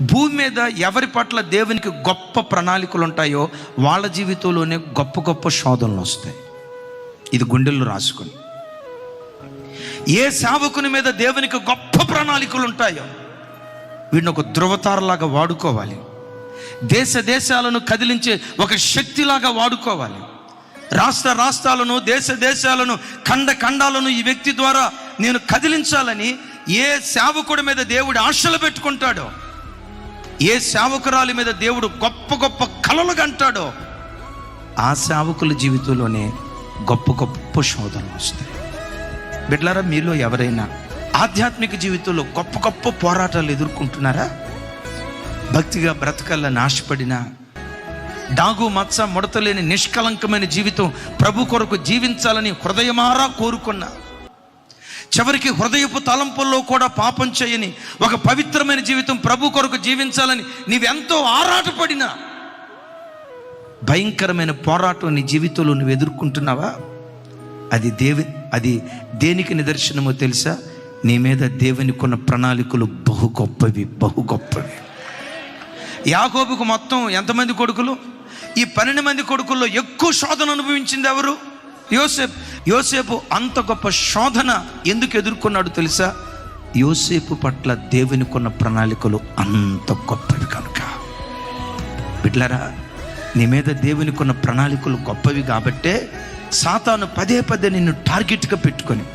భూమి మీద ఎవరి పట్ల దేవునికి గొప్ప ప్రణాళికలు ఉంటాయో వాళ్ళ జీవితంలోనే గొప్ప గొప్ప శోధనలు వస్తాయి. ఇది గుండెల్లో రాసుకొని, ఏ సేవకుని మీద దేవునికి గొప్ప ప్రణాళికలు ఉంటాయో వీడిని ఒక ధృవతారలాగా వాడుకోవాలి. దేశ దేశాలను కదిలించే ఒక శక్తిలాగా వాడుకోవాలి. రాష్ట్ర రాష్ట్రాలను, దేశ దేశాలను, ఖండ ఖండాలను ఈ వ్యక్తి ద్వారా నేను కదిలించాలని ఏ సేవకుడి మీద దేవుడు ఆశలు పెట్టుకుంటాడో, ఏ సేవకురాలి మీద దేవుడు గొప్ప గొప్ప కలలు కంటాడో, ఆ సేవకుల జీవితంలోనే గొప్ప గొప్ప శోధనలు వస్తాయి. బిడ్డలారా, మీలో ఎవరైనా ఆధ్యాత్మిక జీవితంలో గొప్ప గొప్ప పోరాటాలు ఎదుర్కొంటున్నారా? భక్తిగా బ్రతకాలని ఆశపడినా, డాగు మచ్చ ముడతలేని నిష్కలంకమైన జీవితం ప్రభు కొరకు జీవించాలని హృదయమారా కోరుకున్నా, చివరికి హృదయపు తలంపుల్లో కూడా పాపం చేయని ఒక పవిత్రమైన జీవితం ప్రభు కొరకు జీవించాలని నీవెంతో ఆరాటపడినా, భయంకరమైన పోరాటం నీ జీవితంలో నువ్వు ఎదుర్కొంటున్నావా? అది దేనికి నిదర్శనమో తెలుసా? నీ మీద దేవునికి ఉన్న ప్రణాళికలు బహు గొప్పవి, బహు గొప్పవి. యాకోబుకు మొత్తం ఎంతమంది కొడుకులు? ఈ 12 మంది కొడుకుల్లో ఎక్కువ శోధన అనుభవించింది ఎవరు? యోసేపు అంత గొప్ప శోధన ఎందుకు ఎదుర్కొన్నాడు తెలుసా? యోసేపు పట్ల దేవునికి ఉన్న ప్రణాళికలు అంత గొప్పవి కనుక. బిడ్డలారా, నీ మీద దేవునికి ఉన్న ప్రణాళికలు గొప్పవి కాబట్టే సాతాను పదే పదే నిన్ను టార్గెట్గా పెట్టుకొని,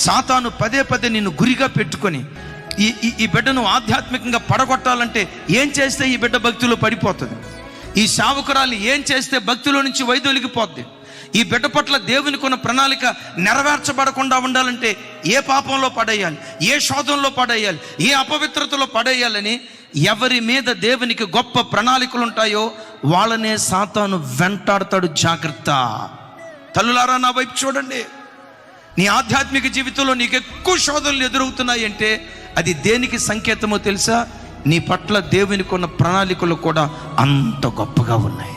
సాతాను పదే పదే నిన్ను గురిగా పెట్టుకొని ఈ బిడ్డను ఆధ్యాత్మికంగా పడగొట్టాలంటే ఏం చేస్తే ఈ బిడ్డ భక్తిలో పడిపోతుంది, ఈ సేవకురాలు ఏం చేస్తే భక్తిలో నుంచి వైదొలిగిపోద్ది, ఈ బిడ్డ పట్ల దేవునికి ఉన్న ప్రణాళిక నెరవేర్చబడకుండా ఉండాలంటే ఏ పాపంలో పడేయాలి, ఏ శోధంలో పడేయాలి, ఏ అపవిత్రతలో పడేయాలని ఎవరి మీద దేవునికి గొప్ప ప్రణాళికలు ఉంటాయో వాళ్ళనే సాతాను వెంటాడుతాడు. జాగ్రత్త. తల్లులారా, నా వైపు చూడండి. నీ ఆధ్యాత్మిక జీవితంలో నీకు ఎక్కువ శోధనలు ఎదురవుతున్నాయి అంటే అది దేనికి సంకేతమో తెలుసా? నీ పట్ల దేవునికి ఉన్న ప్రణాళికలు కూడా అంత గొప్పగా ఉన్నాయి.